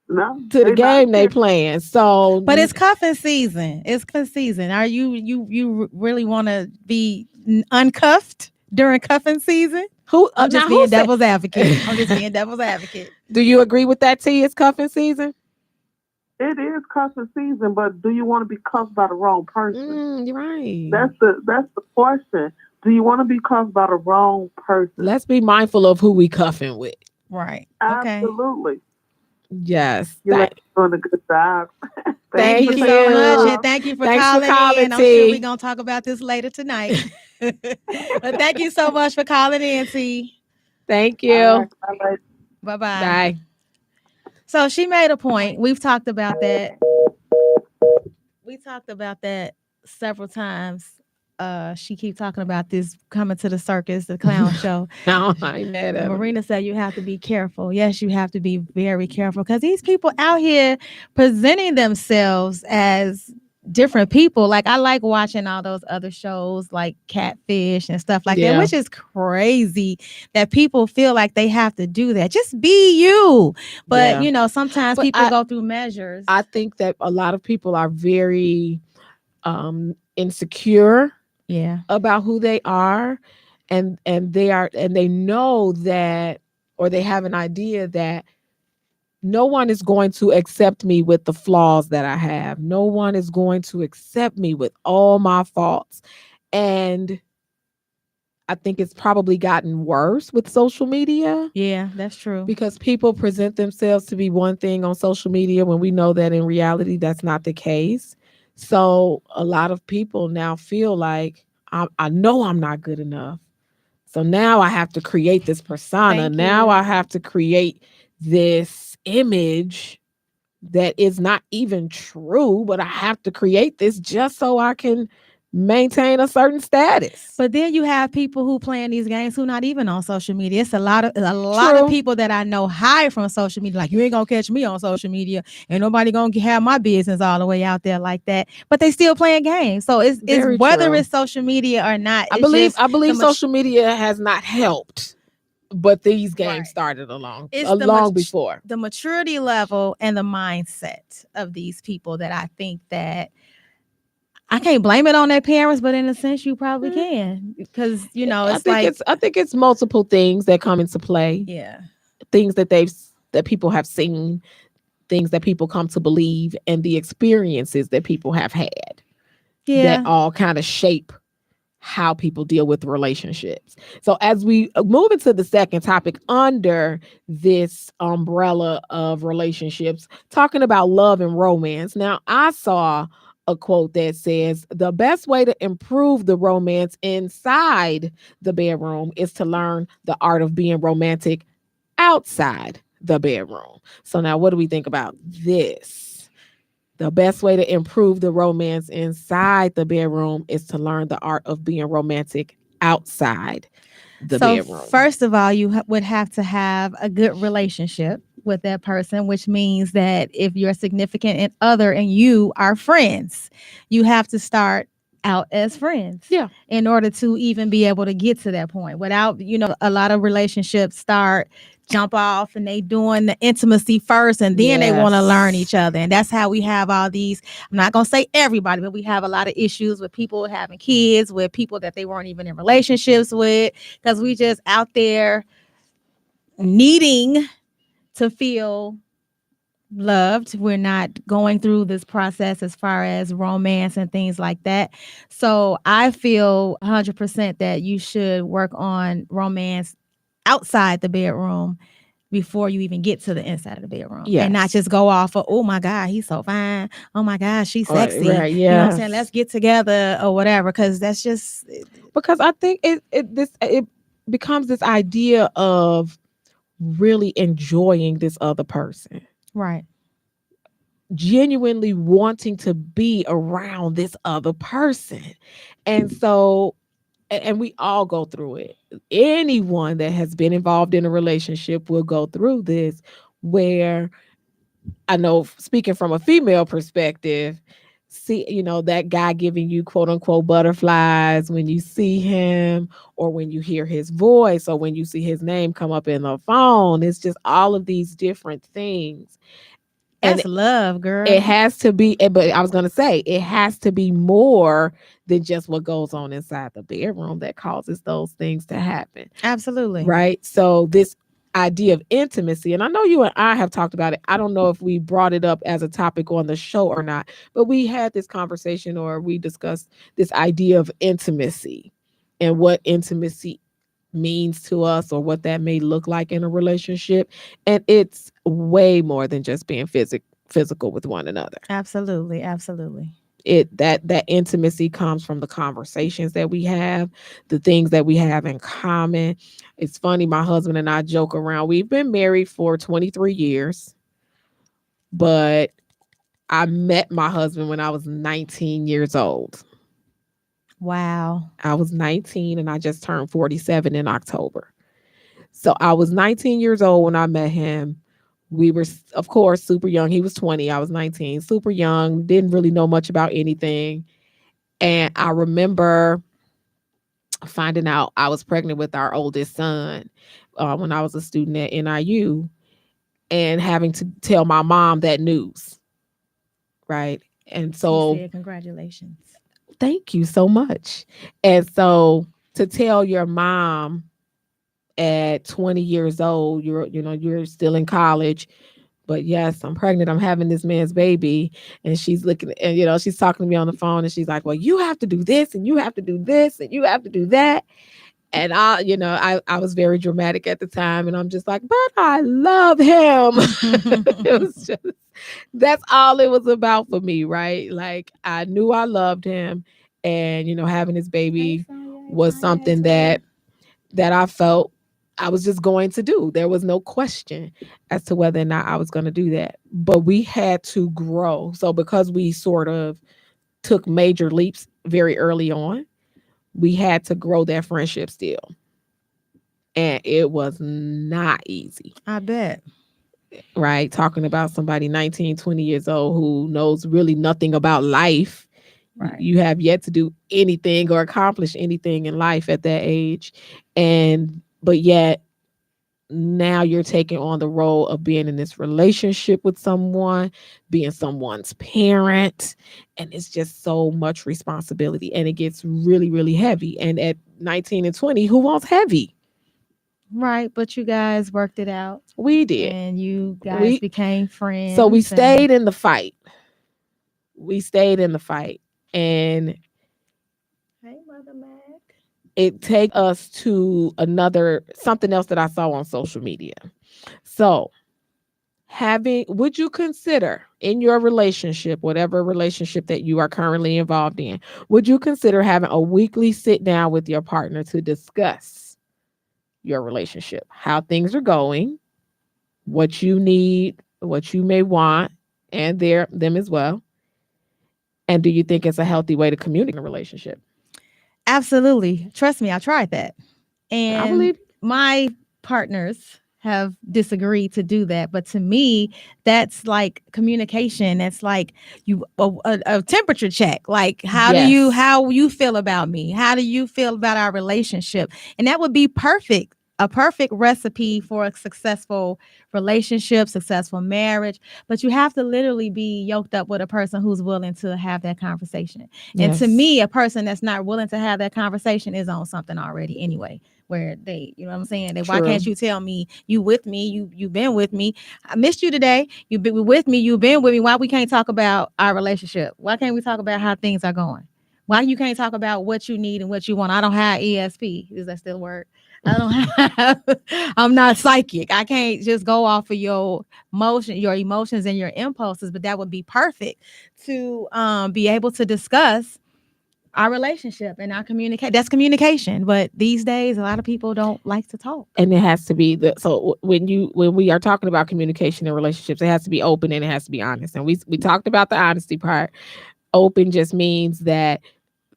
A: No,
B: to the
A: they not
B: game they
A: here.
B: playing. So,
C: But it's cuffing season. It's cuffing season. Are you really want to be uncuffed during cuffing season?
B: who
C: I'm
B: now
C: just
B: who
C: being
B: said?
C: devil's advocate. I'm just being devil's advocate.
B: Do you agree with that? T is cuffing season.
A: It is cuffing season, but do you want to be cuffed by the wrong person?
B: You're right.
A: That's the question. Do you want to be cuffed by the wrong person?
B: Let's be mindful of who we cuffing with.
C: Right. Okay.
A: Absolutely.
B: Yes.
A: You're doing a good job.
C: Thank
B: Thank
C: you
A: for
C: so
A: taking
C: much,
B: you.
C: and thank you for
B: Thanks for
C: calling
B: calling,
C: in. I'm sure we're
B: T.
C: gonna talk about this later tonight. But thank you so much for calling in, T.
B: Thank
A: All
B: you.
A: right. All right.
C: Bye bye.
B: Bye.
C: So she made a point. We've talked about that. We talked about that several times. She keep talking about this coming to the circus, the clown show.
B: No, I ain't mad at him.
C: Marina said you have to be careful. Yes, you have to be very careful because these people out here presenting themselves as different people. Like I like watching all those other shows like Catfish and stuff like that,
B: Yeah.
C: which is crazy that people feel like they have to do that. Just be you. But
B: Yeah.
C: you know, sometimes
B: But
C: people go through measures.
B: I think that a lot of people are very insecure
C: Yeah.
B: about who they are, and they know that, or they have an idea that no one is going to accept me with the flaws that I have. No one is going to accept me with all my faults. And I think it's probably gotten worse with social media.
C: Yeah, that's true.
B: Because people present themselves to be one thing on social media when we know that in reality that's not the case. So a lot of people now feel like I know I'm not good enough. So now I have to create this persona.
C: Thank
B: Now
C: you.
B: I have to create this image that is not even true, but I have to create this just so I can maintain a certain status.
C: But then you have people who playing these games who not even on social media. It's a lot of people that I know hide from social media. Like you ain't gonna catch me on social media, and nobody gonna have my business all the way out there like that. But they still playing games. So it's whether
B: true.
C: it's social media or not.
B: I believe social media has not helped, but these games started long before.
C: The maturity level and the mindset of these people that I think that I can't blame it on their parents, but in a sense, you probably can because you know
B: I think it's multiple things that come into play.
C: Yeah,
B: things that people have seen, things that people come to believe, and the experiences that people have had.
C: Yeah,
B: that all kind of shape how people deal with relationships. So as we move into the second topic under this umbrella of relationships, talking about love and romance. Now, I saw a quote that says the best way to improve the romance inside the bedroom is to learn the art of being romantic outside the bedroom. So now what do we think about this? The best way to improve the romance inside the bedroom is to learn the art of being romantic outside the bedroom.
C: First of all, you would have to have a good relationship with that person, which means that if your significant other and you are friends, you have to start out as friends.
B: Yeah.
C: In order to even be able to get to that point. Without, a lot of relationships jump off and they doing the intimacy first and then they want to learn each other. And that's how we have all these, I'm not going to say everybody, but we have a lot of issues with people having kids, with people that they weren't even in relationships with, because we just out there needing to feel loved. We're not going through this process as far as romance and things like that. So I feel 100% that you should work on romance outside the bedroom before you even get to the inside of the bedroom.
B: Yes.
C: And not just go off of, oh my God, he's so fine. Oh my God, she's sexy.
B: Right,
C: You know what I'm saying? Let's get together or whatever. Because that's just
B: because I think it becomes this idea of really enjoying this other person.
C: Right.
B: Genuinely wanting to be around this other person. And so and we all go through it. Anyone that has been involved in a relationship will go through this, where I know, speaking from a female perspective, see, that guy giving you quote unquote butterflies when you see him, or when you hear his voice, or when you see his name come up in the phone. It's just all of these different things. And
C: That's love,
B: it
C: girl.
B: has to be, but I was going to say, it has to be more than just what goes on inside the bedroom that causes those things to happen.
C: Absolutely.
B: Right. So this idea of intimacy, and I know you and I have talked about it. I don't know if we brought it up as a topic on the show or not, but we had this conversation or we discussed this idea of intimacy and what intimacy means to us or what that may look like in a relationship. And it's way more than just being physical with one another.
C: Absolutely. Absolutely.
B: That intimacy comes from the conversations that we have, the things that we have in common. It's funny, my husband and I joke around. We've been married for 23 years, but I met my husband when I was 19 years old.
C: Wow.
B: I was 19 and I just turned 47 in October. So I was 19 years old when I met him. We were, of course, super young. He was 20. I was 19, super young, didn't really know much about anything. And I remember finding out I was pregnant with our oldest son when I was a student at NIU and having to tell my mom that news. Right. And
C: She
B: so,
C: said, congratulations.
B: thank you so much. And so, to tell your mom at 20 years old, you're still in college, but yes, I'm pregnant. I'm having this man's baby. And she's looking and, she's talking to me on the phone and she's like, well, you have to do this and you have to do this and you have to do that. And I was very dramatic at the time and I'm just like, but I love him. It was just, that's all it was about for me. Right. Like I knew I loved him and, having his baby was something that I felt I was just going to do. There was no question as to whether or not I was going to do that. But we had to grow. So because we sort of took major leaps very early on, we had to grow that friendship still. And it was not easy.
C: I bet.
B: Right? Talking about somebody 19, 20 years old who knows really nothing about life.
C: Right.
B: You have yet to do anything or accomplish anything in life at that age. But yet now you're taking on the role of being in this relationship with someone, being someone's parent, and it's just so much responsibility and it gets really, really heavy. And at 19 and 20, who wants heavy?
C: Right. But you guys worked it out.
B: We did.
C: And you guys became friends.
B: So we stayed in the fight. And
C: hey, Mother Mac.
B: It take us to something else that I saw on social media. So would you consider in your relationship, whatever relationship that you are currently involved in, would you consider having a weekly sit down with your partner to discuss your relationship, how things are going, what you need, what you may want, and them as well? And do you think it's a healthy way to communicate in a relationship?
C: Absolutely. Trust me, I tried that. And
B: I believe
C: my partners have disagreed to do that. But to me, that's like communication. That's like a temperature check. Like, how you feel about me? How do you feel about our relationship? And that would be perfect. A perfect recipe for a successful relationship, successful marriage. But you have to literally be yoked up with a person who's willing to have that conversation. And to me, a person that's not willing to have that conversation is on something already anyway, where they, you know what I'm saying? Why can't you tell me you with me? You've been with me. I missed you today. You've been with me. You've been with me. Why we can't talk about our relationship? Why can't we talk about how things are going? Why you can't talk about what you need and what you want? I don't have ESP. Is that still a word? I don't have, I'm not psychic. I can't just go off of your emotions and your impulses, but that would be perfect to be able to discuss our relationship and our communicate. That's communication. But these days, a lot of people don't like to talk.
B: And it has to be so when we are talking about communication in relationships, it has to be open and it has to be honest. And we talked about the honesty part. Open just means that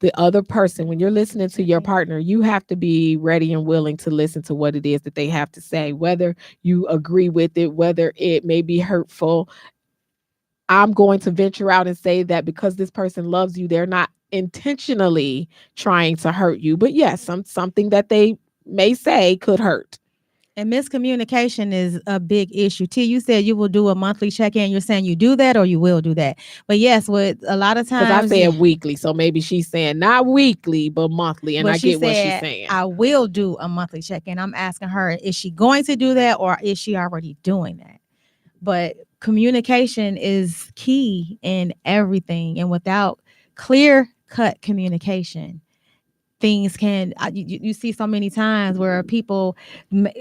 B: the other person, when you're listening to your partner, you have to be ready and willing to listen to what it is that they have to say, whether you agree with it, whether it may be hurtful. I'm going to venture out and say that because this person loves you, they're not intentionally trying to hurt you. But yes, something that they may say could hurt.
C: And miscommunication is a big issue. T, you said you will do a monthly check-in. You're saying you do that or you will do that. But yes, with a lot of
B: Because I
C: times,
B: said weekly, so maybe she's saying not weekly but monthly, and
C: but
B: I
C: she
B: get what she's
C: said
B: saying.
C: I will do a monthly check-in. I'm asking her, is she going to do that or is she already doing that? But communication is key in everything. And without clear cut communication, things can you see so many times where people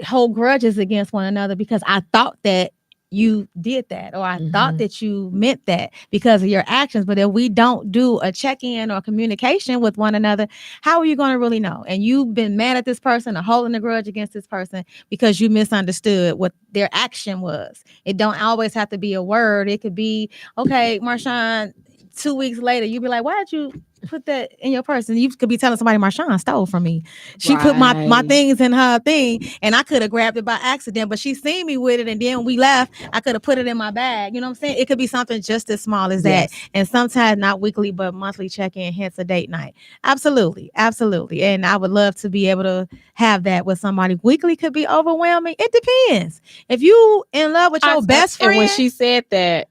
C: hold grudges against one another because I thought that you did that or I thought that you meant that because of your actions. But if we don't do a check-in or communication with one another, how are you going to really know? And you've been mad at this person or holding a grudge against this person because you misunderstood what their action was. It don't always have to be a word. It could be, okay, Marshawn, 2 weeks later, you'd be like, why did you put that in your purse? And you could be telling somebody Marshawn stole from me. She put my things in her thing and I could have grabbed it by accident, but she seen me with it. And then when we left, I could have put it in my bag. You know what I'm saying? It could be something just as small as that. And sometimes not weekly, but monthly check-in, hence a date night. Absolutely. Absolutely. And I would love to be able to have that with somebody. Weekly could be overwhelming. It depends. If you in love with your best friend.
B: And when she said that,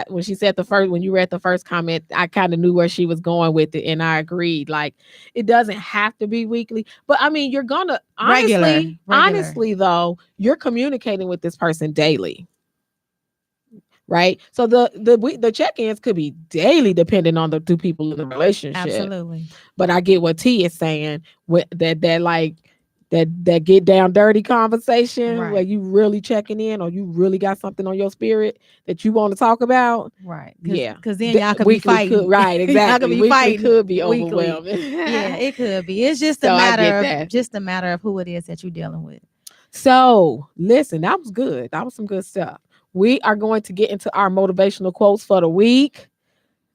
B: when she said when you read the first comment, I kind of knew where she was going with it, and I agreed. Like, it doesn't have to be weekly, but I mean, you're gonna honestly though, you're communicating with this person daily, right? So the check-ins could be daily, depending on the two people in the relationship.
C: Absolutely.
B: But I get what T is saying with that like. That get down dirty conversation where you really checking in or you really got something on your spirit that you want to talk about.
C: Right.
B: Yeah.
C: Because then y'all could be fighting.
B: Right, exactly.
C: Y'all could be
B: weekly
C: fighting.
B: Could be overwhelming.
C: Yeah, it could be. It's just a matter of who it is that you're dealing with.
B: So listen, that was good. That was some good stuff. We are going to get into our motivational quotes for the week.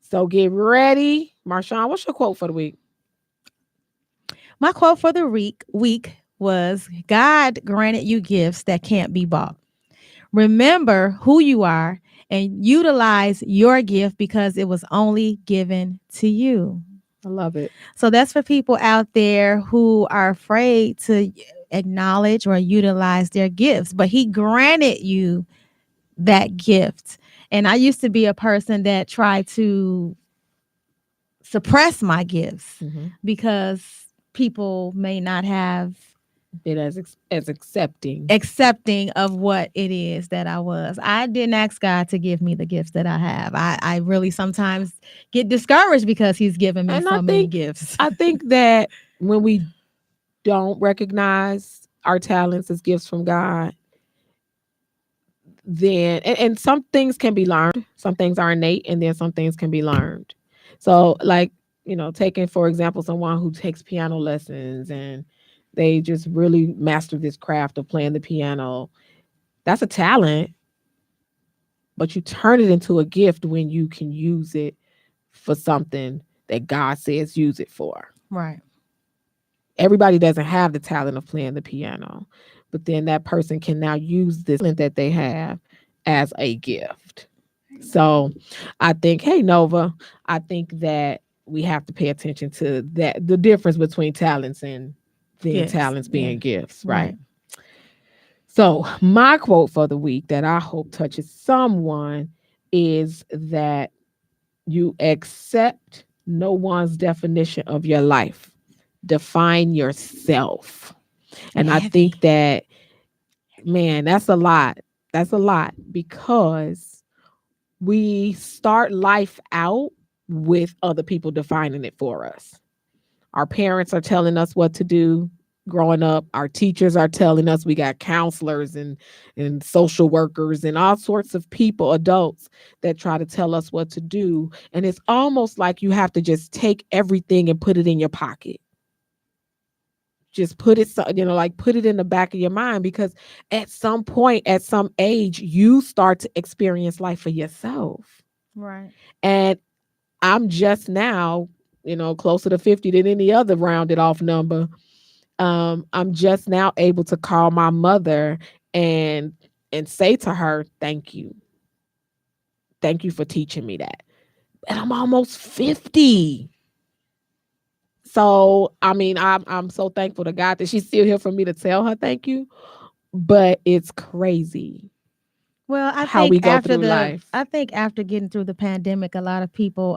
B: So get ready. Marshawn, what's your quote for the week?
C: My quote for the week was, God granted you gifts that can't be bought. Remember who you are and utilize your gift because it was only given to you.
B: I love it.
C: So that's for people out there who are afraid to acknowledge or utilize their gifts, but he granted you that gift. And I used to be a person that tried to suppress my gifts because people may not have
B: it as accepting
C: of what it is that I was. I didn't ask God to give me the gifts that I have. I really sometimes get discouraged because he's given me many gifts.
B: I think that when we don't recognize our talents as gifts from God, then and some things can be learned. Some things are innate, and then some things can be learned. So like, taking, for example, someone who takes piano lessons and they just really master this craft of playing the piano. That's a talent, but you turn it into a gift when you can use it for something that God says use it for.
C: Right.
B: Everybody doesn't have the talent of playing the piano, but then that person can now use this talent that they have as a gift. So I think, hey, Nova, I think that we have to pay attention to that, the difference between talents and then talents being gifts, right? So my quote for the week that I hope touches someone is that you accept no one's definition of your life. Define yourself. And I think that, man, that's a lot. That's a lot because we start life out with other people defining it for us. Our parents are telling us what to do growing up. Our teachers are telling us. We got counselors and social workers and all sorts of people, adults, that try to tell us what to do. And it's almost like you have to just take everything and put it in your pocket. Just put it, like put it in the back of your mind, because at some point, at some age, you start to experience life for yourself.
C: Right.
B: And I'm just now, closer to 50 than any other rounded off number. I'm just now able to call my mother and say to her, thank you. Thank you for teaching me that. And I'm almost 50. So, I mean, I'm so thankful to God that she's still here for me to tell her thank you. but it's crazy
C: Well,
B: how we go through life.
C: I think after getting through the pandemic, a lot of people,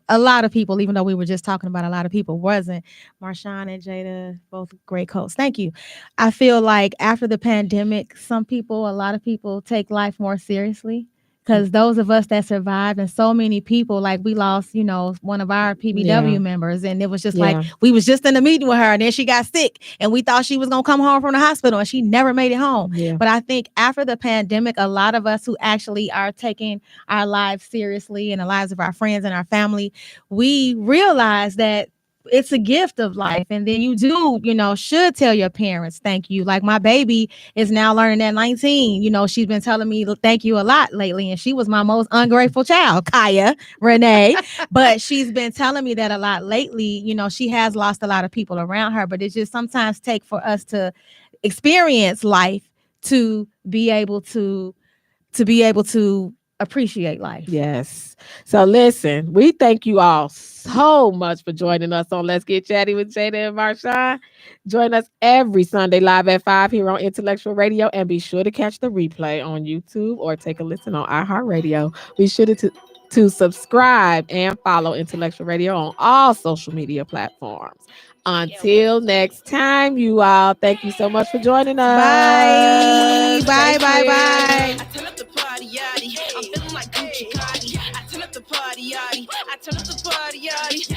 C: a lot of people, even though we were just talking about a lot of people, wasn't Marshawn and Jada, both great hosts. Thank you. I feel like after the pandemic, a lot of people take life more seriously. Because those of us that survived, and so many people, like we lost, one of our PBW members, and it was just like we was just in a meeting with her, and then she got sick, and we thought she was gonna come home from the hospital, and she never made it home.
B: Yeah.
C: But I think after the pandemic, a lot of us who actually are taking our lives seriously and the lives of our friends and our family, we realize that it's a gift of life. And then you do, should tell your parents thank you. Like my baby is now learning at 19. She's been telling me thank you a lot lately. And she was my most ungrateful child, Kaya Renee. But she's been telling me that a lot lately. She has lost a lot of people around her, but it just sometimes take for us to experience life to be able to appreciate life.
B: Yes. So listen, we thank you all so much for joining us on Let's Get Chatty with Jada and Marshawn. Join us every Sunday live at 5 here on Intellectual Radio, and be sure to catch the replay on YouTube or take a listen on iHeartRadio. Be sure to subscribe and follow Intellectual Radio on all social media platforms. Until next time, you all, thank you so much for joining us.
C: Bye. Bye.
D: I turn up the party, yachty. I'm feeling like Gucci Cardi. I turn up the party, yachty. I turn up the party, yachty.